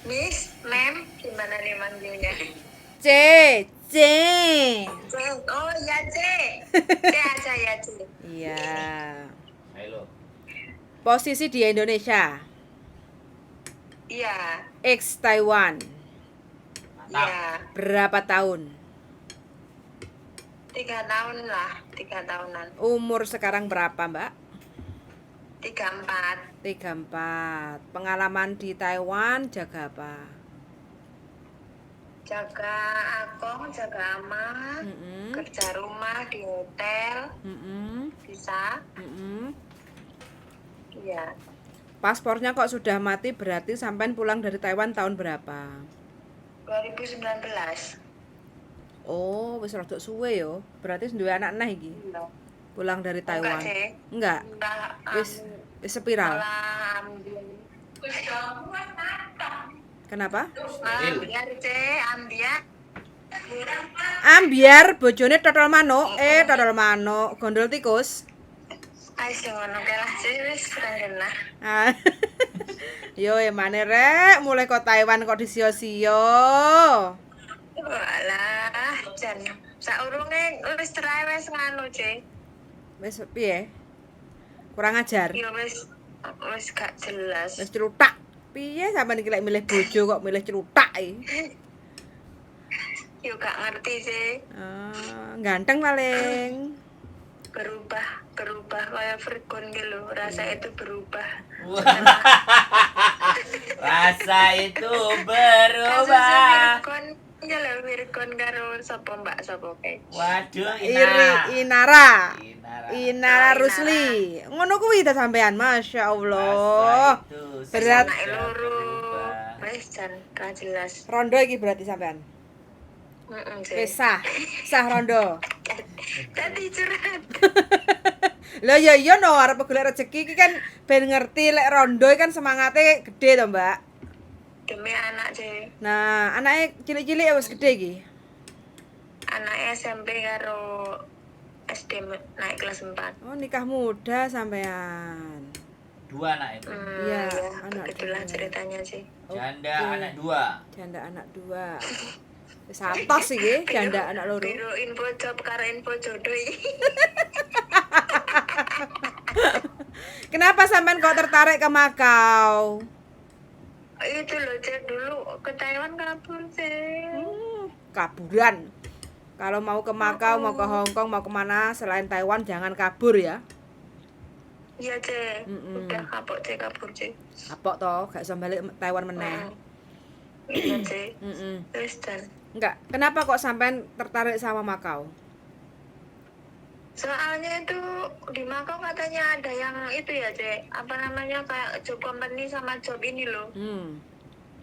Miss, ma'am, gimana nih manggilnya? C. C. C. Oh ya C. C aja ya C. Iya. Halo. Posisi di Indonesia. Iya, X Taiwan. Mantap. iya. Berapa tahun? 3 tahun lah, 3 tahunan. Umur sekarang berapa, Mbak? 34. 34. Pengalaman di Taiwan jaga apa? Jaga akong, jaga ama, Mm-mm. kerja rumah di hotel, Mm-mm. bisa. Mm-mm. Iya, Paspornya kok sudah mati, berarti sampai pulang dari Taiwan tahun berapa? 2019. Oh, wis rada suwe yo. Berarti duwe anak neh iki. Iya. Pulang dari Enggak Taiwan. sih. Enggak. Enggak, Wis sepiral. malah ambil. Kenapa? Malah ambiar C, ambiar. Ambiar bojone totol manuk, totol manuk, gondol tikus. Ayo ngono kae lah C wis rendah. Ah. Yo emane rek, mulai kok Taiwan kok disio-sio. Walah, jan saurunge wis terae wis nganu C. Wis piye? Kurang ajar. Ya wis gak jelas. Wis celutak. Piye sampean iki lek milih bojo kok milih celutak iki? Yo gak ngerti sih. Ganteng paling. Berubah kayak Virgon gitu loh. Rasa itu berubah. Rasa itu Kasusnya berubah. Virgon ya lho Virgon karo sapa Mbak sapa kae. Waduh, Iri Inara. Inara. Inara Oh, Rusli. Ngono kuwi ta sampean, Masya Allah. Rasa itu Berat. Anake sudah loro. berubah. Wis jan ra jelas. Rondo iki berarti sampean. Heeh Wis sih. sah rondo. Tadi curhat. Lah ya iya no arep golek rezeki iki kan ben ngerti lek rondo kan semangate gede to, Mbak. Demi anak sih. Nah, anake cilik-cilik wis gede iki. Anak SMP karo SD naik kelas 4. Oh, nikah muda sampean. 2 anak itu. Iya, Ya, anak begitulah dua. ceritanya sih. Janda Oke. anak 2. Janda anak 2. Wis atos iki janda anak loro. Biro info job karo info jodoh iki. Kenapa sampean kok tertarik ke Makau? Itu loh, Cek, dulu ke Taiwan kabur sih. Kaburan. Kalau mau ke Makau, mau ke Hong Kong, mau kemana selain Taiwan jangan kabur ya. Iya, Cek. Mm-mm. Udah kapok, Cek, kabur, Cek. Apok toh, gak iso balik Taiwan meneh. Iya, Cek. Mm-mm. Terus dan Enggak, kenapa kok sampean tertarik sama Makau? soalnya itu di Makau katanya ada yang itu ya, Cek. Apa namanya kayak job company sama job ini loh.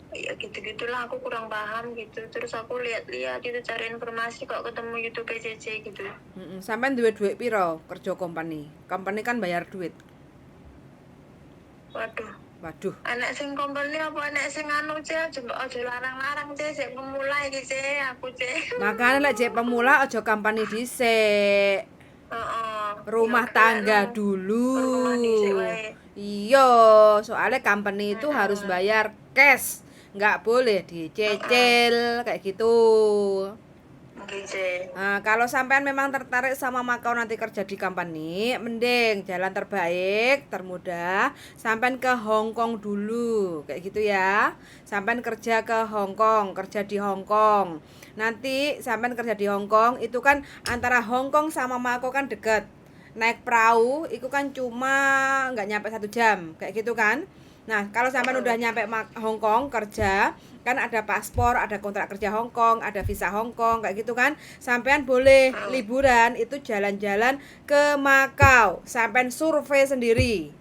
Ya gitu-gitulah aku kurang paham gitu. Terus aku lihat-lihat itu cari informasi kok ketemu YouTube PCC gitu. Sampean duwe duit piro kerja company? Company kan bayar duit. Waduh, Waduh. anak sing company apa anak sing anu Cek? Coba aja larang-larang Cek, sik pemula iki Cek, aku Cek. Makanya lek jek pemula aja company dhisik. Heeh. Rumah Ya, tangga anu, dulu. rumah dhisik wae. Iya, soalnya company itu harus bayar cash. Nggak boleh dicicil kayak gitu. Oke, Cek. Nah, kalau sampean memang tertarik sama Makau nanti kerja di company, mending jalan terbaik, termudah, sampean ke Hong Kong dulu, kayak gitu ya. Sampean kerja ke Hong Kong, kerja di Hong Kong. Nanti sampean kerja di Hong Kong, itu kan antara Hong Kong sama Makau kan deket. Naik perahu, itu kan cuma nggak nyampe 1 jam, kayak gitu kan. Nah, kalau sampean udah nyampe Hong Kong kerja, kan ada paspor, ada kontrak kerja Hong Kong, ada visa Hong Kong, kayak gitu kan. Sampean boleh liburan itu jalan-jalan ke Makau, sampean survei sendiri.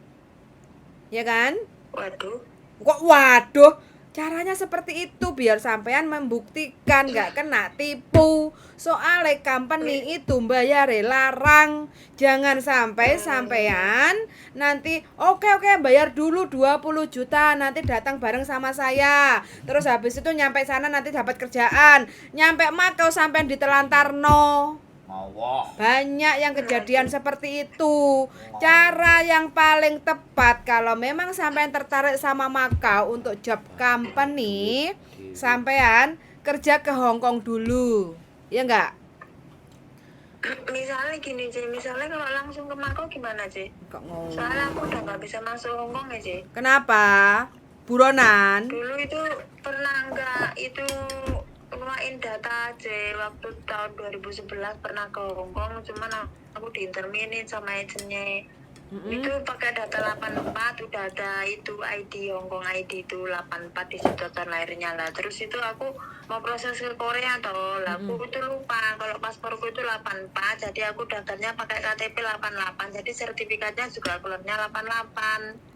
Ya kan? Waduh. Kok waduh, caranya seperti itu biar sampean membuktikan nggak kena tipu. Soalnya company itu bayar larang. Jangan sampai sampean nanti oke bayar dulu 20 juta nanti datang bareng sama saya. Terus habis itu nyampe sana nanti dapat kerjaan. Nyampe Makau sampean ditelantar no. Mawah. Banyak yang kejadian seperti itu. Cara yang paling tepat kalau memang sampean tertarik sama Makau untuk job company, sampean kerja ke Hong Kong dulu. Ya enggak? Misalnya gini Ci, misalnya kalau langsung ke Makau gimana Ci? Kok ngomong. Soalnya aku udah nggak bisa masuk Hong Kong ya Ci. Kenapa? Buronan? Dulu itu pernah nggak itu ngeluarin data aja waktu tahun 2011 pernah ke Hong Kong, cuman aku diinterminin sama agennya. Itu pakai data 84, udah ada itu ID Hong Kong ID itu 84 di situ tahun lahirnya lah. Terus itu aku mau proses ke Korea toh, lah aku itu lupa kalau pasporku itu 84, jadi aku daftarnya pakai KTP 88, jadi sertifikatnya juga keluarnya 88.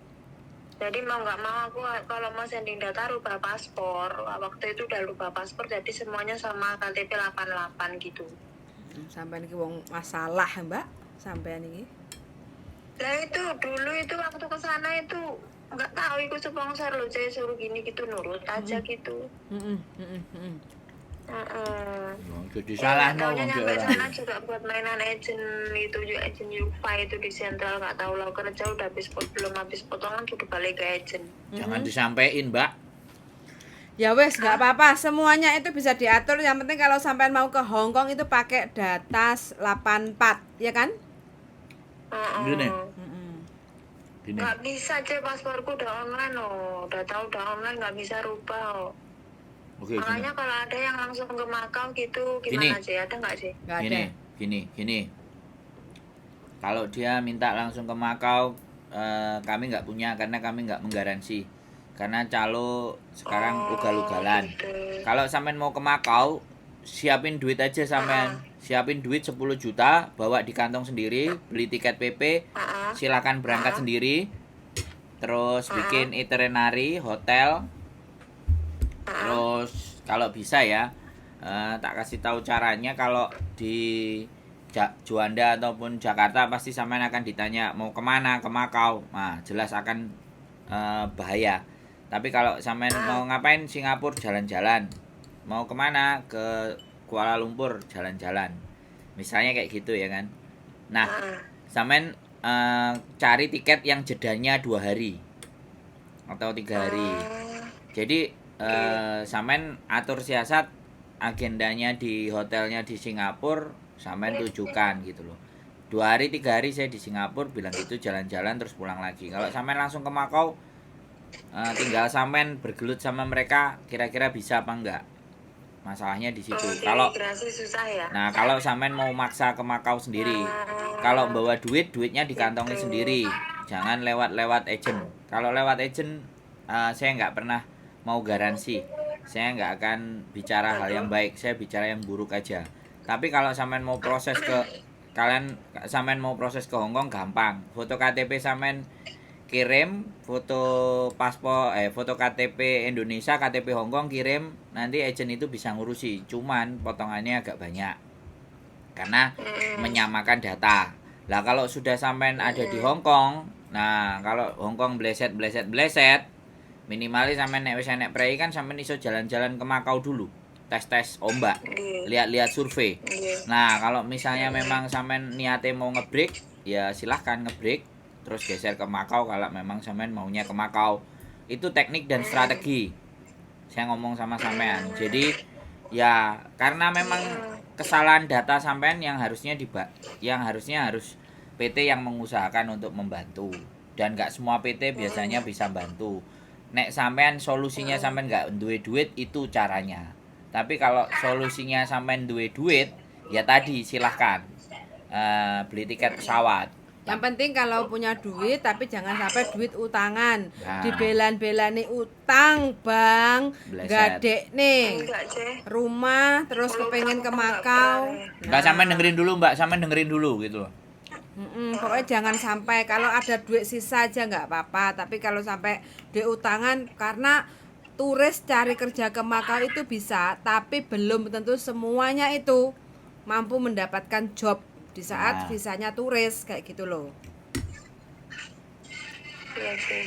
Jadi mau nggak mau aku kalau mau sending data rubah paspor, waktu itu udah rubah paspor jadi semuanya sama KTP 88 gitu. Sampean iki wong masalah, Mbak. Sampean iki. Lah itu dulu itu waktu ke sana itu nggak tahu ikut sponsor loh, saya suruh gini gitu nurut aja gitu. Jadi salah Taunya wong nyampe orang. sana juga buat mainan agent itu juga agent Yufa itu di sentral, nggak tahu lah kerja udah belum habis potongan udah balik ke agent. Jangan disampaikan, Mbak. Ya wes, nggak apa-apa. Semuanya itu bisa diatur. Yang penting kalau sampean mau ke Hong Kong itu pakai data 84, ya kan? Gini. Gini. Nggak bisa cek pasporku udah online loh, udah tahu udah online nggak bisa rubah loh. Oke, gini. Makanya kalau ada yang langsung ke Makau gitu gimana sih, ada nggak sih? Nggak ada. Gini. Kalau dia minta langsung ke Makau, kami nggak punya karena kami nggak menggaransi. Karena calo sekarang ugal-ugalan. Gitu. Kalau sampean mau ke Makau, siapin duit aja sampean. Siapin duit 10 juta, bawa di kantong sendiri, beli tiket PP, silakan berangkat sendiri. Terus bikin itinerary, hotel. Terus kalau bisa ya, tak kasih tahu caranya. Kalau di Juanda ataupun Jakarta pasti sampean akan ditanya mau kemana, ke Makau. Nah, jelas akan bahaya. Tapi kalau sampean mau ngapain, Singapura jalan-jalan, mau kemana, ke Kuala Lumpur jalan-jalan, misalnya kayak gitu ya kan. Nah, sampean cari tiket yang jedanya 2 hari atau 3 hari. Jadi sampean atur siasat agendanya di hotelnya di Singapura, sampean tujukan gitu loh. 2 hari 3 hari saya di Singapura, bilang gitu, jalan-jalan terus pulang lagi. Kalau sampean langsung ke Makau, tinggal sampean bergelut sama mereka, kira-kira bisa apa enggak. Masalahnya di situ. Kalau susah ya. nah, kalau sampean mau maksa ke Makau sendiri, kalau bawa duitnya dikantongi sendiri, jangan lewat agent. Kalau lewat agent, saya nggak pernah mau garansi, saya nggak akan bicara hal yang baik, saya bicara yang buruk aja. Tapi kalau sampean mau proses sampean mau proses ke Hongkong gampang. Foto KTP sampean kirim, foto paspor foto KTP Indonesia, KTP Hongkong kirim, nanti agent itu bisa ngurusi. Cuman potongannya agak banyak karena menyamakan data. Lah kalau sudah sampean ada di Hongkong, nah kalau Hongkong bleset, minimalis sampean nek wis enek prei kan sampean iso jalan-jalan ke Makau dulu. Tes ombak, lihat survei. Nah, kalau misalnya memang sampean niate mau ngebreak, ya silahkan ngebreak, terus geser ke Makau kalau memang sampean maunya ke Makau. Itu teknik dan strategi. Saya ngomong sama sampean. Jadi ya karena memang kesalahan data sampean yang harus PT yang mengusahakan untuk membantu, dan nggak semua PT biasanya bisa bantu. Nek sampean solusinya sampean nggak duwe duit, itu caranya. Tapi kalau solusinya sampean duwe duit, ya tadi silahkan beli tiket pesawat. Yang penting kalau punya duit, tapi jangan sampai duit utangan. Nah. Dibelan-belani utang, Bang. Bleset. Gadek nih. Enggak, Ceh. Rumah terus kepengen ke Makau. Mbak sampean dengerin dulu gitu loh. Pokoknya jangan sampai, kalau ada duit sisa aja nggak apa-apa, tapi kalau sampai duit utangan, karena turis cari kerja ke Makau itu bisa, tapi belum tentu semuanya itu mampu mendapatkan job di saat visanya turis kayak gitu loh. Iya sih.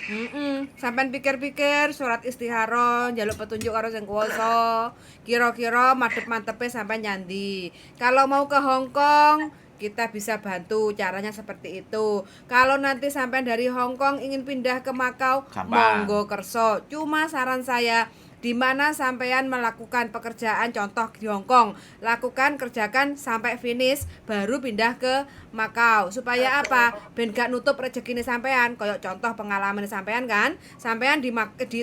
Sampean pikir-pikir surat istikharah, njaluk petunjuk karo sing kuwasa. Kira-kira madhep-mantepe sampean nyandi. Kalau mau ke Hong Kong, kita bisa bantu, caranya seperti itu. Kalau nanti sampean dari Hong Kong ingin pindah ke Makau, Gampang. monggo kerso. Cuma saran saya, di mana sampean melakukan pekerjaan, contoh di Hong Kong, lakukan kerjakan sampai finish baru pindah ke Makau. Supaya apa? Ben gak nutup rezekine sampean. Kayak contoh pengalaman sampean kan, sampean di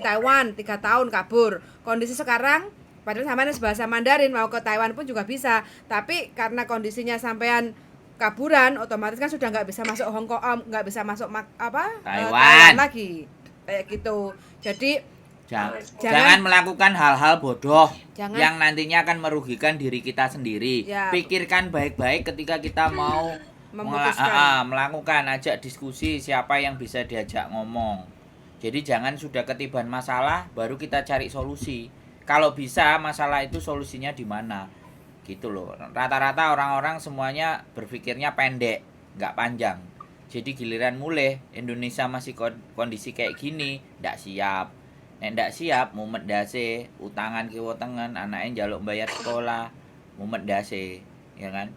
Taiwan 3 tahun kabur. Kondisi sekarang padahal sampean bahasa Mandarin, mau ke Taiwan pun juga bisa. Tapi karena kondisinya sampean kaburan, otomatis kan sudah nggak bisa masuk Hong Kong, nggak bisa masuk Taiwan lagi kayak gitu. Jadi Jangan melakukan hal-hal bodoh Jangan. yang nantinya akan merugikan diri kita sendiri. Ya. Pikirkan baik-baik ketika kita mau melakukan, ajak diskusi siapa yang bisa diajak ngomong. Jadi jangan sudah ketiban masalah baru kita cari solusi. Kalau bisa masalah itu solusinya di mana? Gitu loh. Rata-rata orang-orang semuanya berpikirnya pendek, nggak panjang. Jadi giliran mulai Indonesia masih kondisi kayak gini, nggak siap. Nek ndak siap mumet dase, utangan kiwa tengen, anaknya njaluk bayar sekolah, mumet dase, ya kan?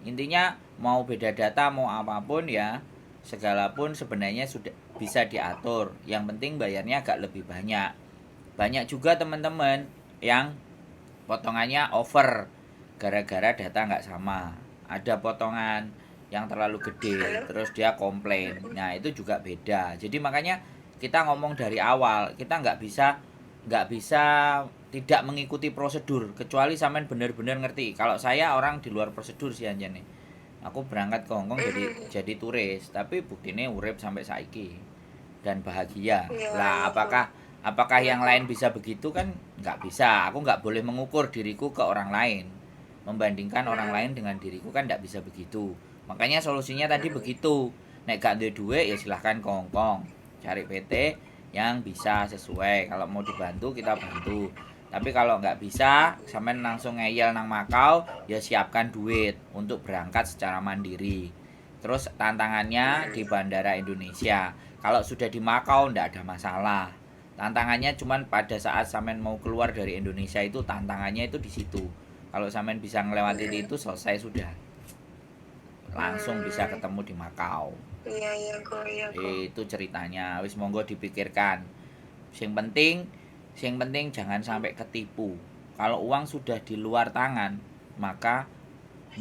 Intinya mau beda data mau apapun ya, segala pun sebenarnya sudah bisa diatur. Yang penting bayarnya agak lebih banyak. Banyak juga teman-teman yang potongannya over gara-gara data nggak sama. Ada potongan yang terlalu gede, terus dia komplain. Nah itu juga beda. Jadi makanya kita ngomong dari awal, kita nggak bisa tidak mengikuti prosedur kecuali sampean benar-benar ngerti. Kalau saya orang di luar prosedur sih anjane. Aku berangkat ke Hong Kong jadi turis, tapi buktinya urip sampai saiki dan bahagia. Lah apakah yang lain bisa begitu kan? Nggak bisa. Aku nggak boleh mengukur diriku ke orang lain. Membandingkan orang lain dengan diriku kan nggak bisa begitu. Makanya solusinya tadi begitu. Nek gak duwe duit ya silahkan ke Hong Kong. Cari PT yang bisa sesuai. Kalau mau dibantu kita bantu. Tapi kalau nggak bisa, sampean langsung ngeyel nang Makau, ya siapkan duit untuk berangkat secara mandiri. Terus tantangannya di Bandara Indonesia. Kalau sudah di Makau nggak ada masalah. Tantangannya cuman pada saat sampean mau keluar dari Indonesia itu tantangannya itu di situ. Kalau sampean bisa ngelewatin itu selesai sudah. Langsung bisa ketemu di Makau. Iya kok. Itu ceritanya. Wis monggo dipikirkan. Sing penting jangan sampai ketipu. Kalau uang sudah di luar tangan, maka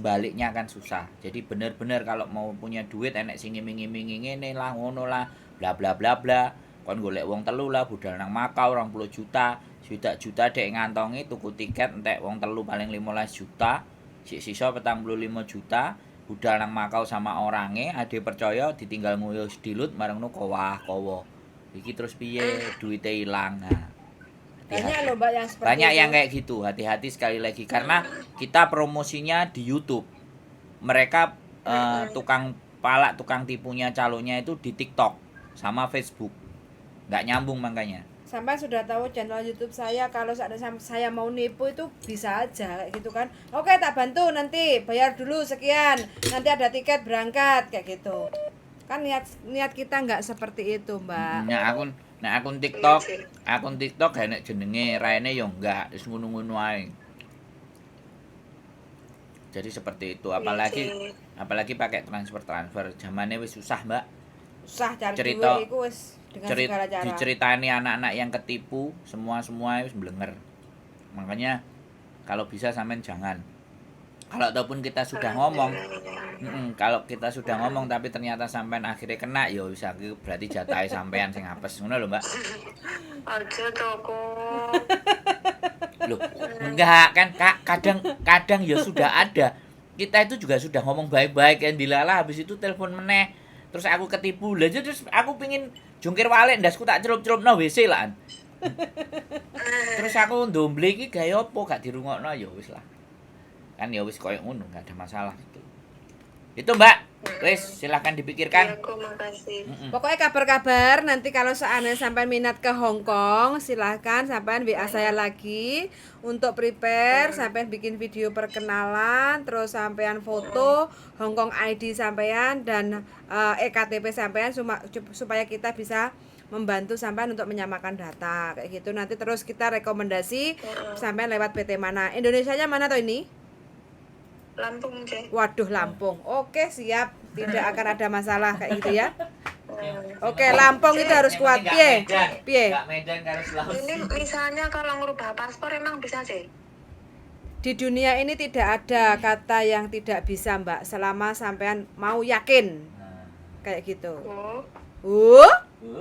baliknya akan susah. Jadi bener-bener kalau mau punya duit enek sing ngiming-ngimingi ngene lah ngono lah, bla bla bla bla. Kon golek wong telu lah budal nang Makau 20 juta. Juta dek ngantongi tuku tiket entek wong telu paling 15 juta. Sisa 45 juta. Budal nang Makau sama orangnya, ade percaya ditinggal nguyuh dilut marang no kowo. Iki terus piye duitnya hilang. Nah, banyak loh Mbak yang seperti banyak itu. yang kayak gitu. Hati-hati sekali lagi karena kita promosinya di YouTube. Mereka tukang tipunya calonnya itu di TikTok sama Facebook. Nggak nyambung makanya. Sampai sudah tahu channel YouTube saya, kalau saya mau nipu itu bisa aja kayak gitu kan. Oke, tak bantu nanti, bayar dulu sekian, nanti ada tiket berangkat kayak gitu. Kan niat kita nggak seperti itu, Mbak. Nah akun TikTok enek jenenge, raine yo enggak, wis ngono-ngono ae. Jadi seperti itu, apalagi pakai transfer. Zamannya wis susah, Mbak. Susah cari Cerita- duit itu wis dengan segala cara. Diceritani anak-anak yang ketipu, semua wis blenger. Makanya kalau bisa sampean jangan. Kalau ataupun kita sudah ngomong, kalau kita sudah ngomong tapi ternyata sampean akhirnya kena, ya wis berarti jatahe sampean sing apes, ngono lho, Mbak. Aja toko. Loh, enggak kan kadang ya sudah ada. Kita itu juga sudah ngomong baik-baik kan dilalah habis itu telepon meneh. Terus aku ketipu. Lah terus aku pingin jungkir walik ndasku tak celup-celupno WC lah. Terus aku ndomble iki gawe apa gak dirungokno ya wis lah. Kan ya wis koyo ngono, enggak ada masalah gitu. Itu Mbak. Wes, silahkan Ya, dipikirkan. aku makasih. Pokoknya kabar-kabar nanti kalau seandainya sampai minat ke Hong Kong, silahkan sampai WA saya lagi untuk prepare, sampai bikin video perkenalan, terus sampean foto Hong Kong ID sampean dan EKTP sampean supaya kita bisa membantu sampean untuk menyamakan data kayak gitu. Nanti terus kita rekomendasi sampean lewat PT mana. Indonesianya mana tuh ini? Lampung, C. Waduh, Lampung. Oke, siap. Tidak akan ada masalah kayak gitu ya. Yang- Oke, Lampung itu harus yang kuat. penting Piye? nggak Medan. Piye? Nggak Medan harus Sulawesi. Ini misalnya kalau ngubah paspor emang bisa, C? Di dunia ini tidak ada kata yang tidak bisa, Mbak, selama sampean mau yakin. Nah, Kayak gitu. Oh.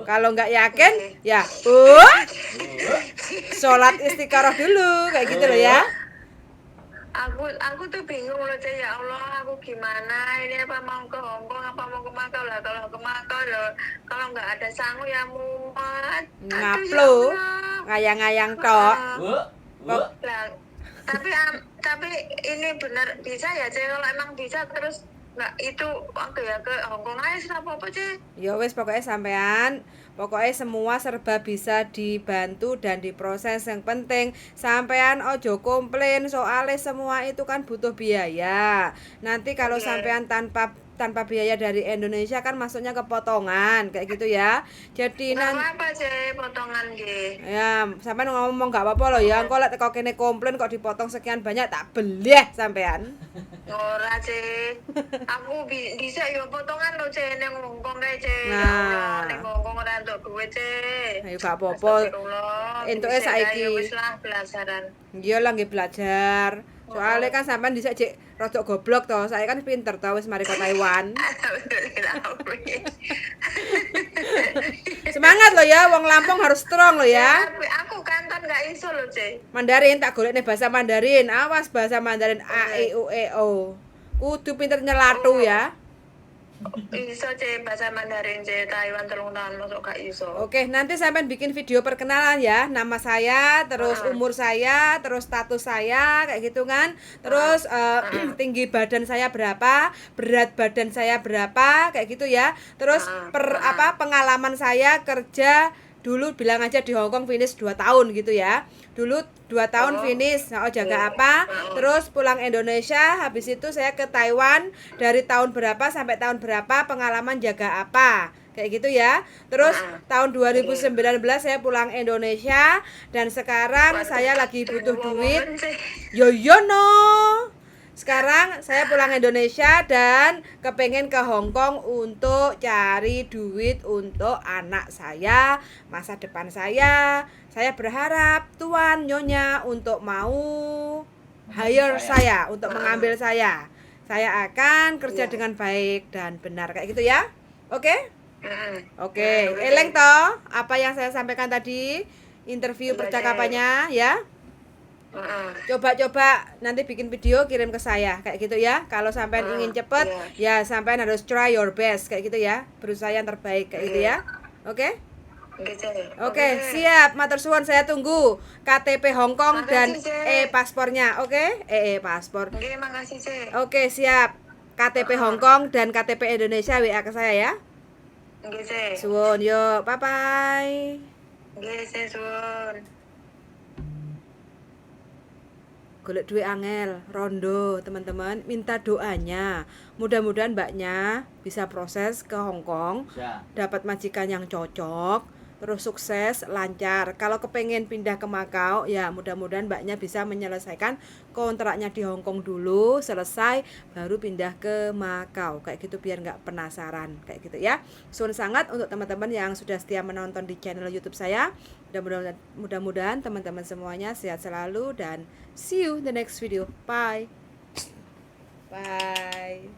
Kalau nggak yakin, Oke. ya sholat istikharah dulu, kayak gitu loh ya. Aku tuh bingung loh, C. Ya Allah, aku gimana? Ini apa mau ke Hong Kong, apa mau ke Makau lah? Kalau ke Makau loh, kalau nggak ada sangu ya muat. Aduh, ya Ngaplu, Allah. ngayang-ngayang tok. Bu, Lah, tapi ini benar bisa ya, C? Kalau emang bisa terus nggak itu waktu ya ke Hong Kong aja sih apa-apa, C? Ya wes pokoknya sampean, pokoknya semua serba bisa dibantu dan diproses. Yang penting sampean ojo komplain soalnya semua itu kan butuh biaya. Nanti kalau Oke. sampean tanpa biaya dari Indonesia kan masuknya ke potongan kayak gitu ya. Jadi Nggak nanti apa-apa, C, potongan G. ya sampean ngomong nggak apa-apa loh ya. Engko lek teko kene komplain kok dipotong sekian banyak tak beleh sampean. Ora, C. Aku bisa ya potongan lo, C, neng Hong Kong kae, C. Ya Nah. Allah, neng Hong Kong ora entuk duit, C. Ayo gak apa-apa. Astagfirullah. Entuke Bisa saiki. ya wis lah pelajaran. Iya lah nggih belajar. Soalnya kan sampean dhisik cek rodok goblok to. Saya kan pinter to wis mari ke Taiwan. Alhamdulillah. Semangat lo ya, wong Lampung harus strong lo ya. Tapi aku kanton nggak iso lo, C. Mandarin tak golekne bahasa Mandarin. Awas bahasa Mandarin A E U E O. Kudu pinter nyelatu ya. Iso, C, bahasa Mandarin, C. Taiwan 3 tahun masuk gak iso. Oke, nanti sampean bikin video perkenalan ya. Nama saya, terus umur saya, terus status saya kayak gitu kan. Terus tinggi badan saya berapa, berat badan saya berapa kayak gitu ya. Terus pengalaman saya kerja dulu bilang aja di Hong Kong finish 2 tahun gitu ya. Dulu 2 tahun finish, jaga apa, terus pulang Indonesia, habis itu saya ke Taiwan dari tahun berapa sampai tahun berapa, pengalaman jaga apa, kayak gitu ya. Terus tahun 2019 saya pulang Indonesia dan sekarang saya lagi butuh duit. Yo no. Sekarang saya pulang Indonesia dan kepengen ke Hong Kong untuk cari duit untuk anak saya, masa depan saya. Saya berharap Tuan Nyonya untuk mau hire saya, untuk mengambil saya. Saya akan kerja dengan baik dan benar kayak gitu ya. Oke? Oke. Eleng toh apa yang saya sampaikan tadi, interview percakapannya ya. Coba-coba nanti bikin video kirim ke saya kayak gitu ya. Kalau sampean ingin cepet ya sampean harus try your best kayak gitu ya. Berusaha yang terbaik kayak gitu ya. Oke? Oke, siap. Matur suwun, saya tunggu KTP Hong Kong dan paspornya. Oke? Paspor. Oke, makasih, C. Oke, siap. KTP Hong Kong dan KTP Indonesia WA ke saya ya. Oke, C. Suwun, yuk. Bye-bye. Oke, C, suwun. Golek duit angel, rondo teman-teman, minta doanya. Mudah-mudahan mbaknya bisa proses ke Hong Kong, bisa. dapat majikan yang cocok, terus sukses, lancar. Kalau kepengen pindah ke Makau, ya mudah-mudahan mbaknya bisa menyelesaikan kontraknya di Hong Kong dulu, selesai, baru pindah ke Makau. Kayak gitu biar nggak penasaran, kayak gitu ya. Suwun sangat untuk teman-teman yang sudah setia menonton di channel YouTube saya. Mudah-mudahan teman-teman semuanya sehat selalu dan see you in the next video. Bye. Bye.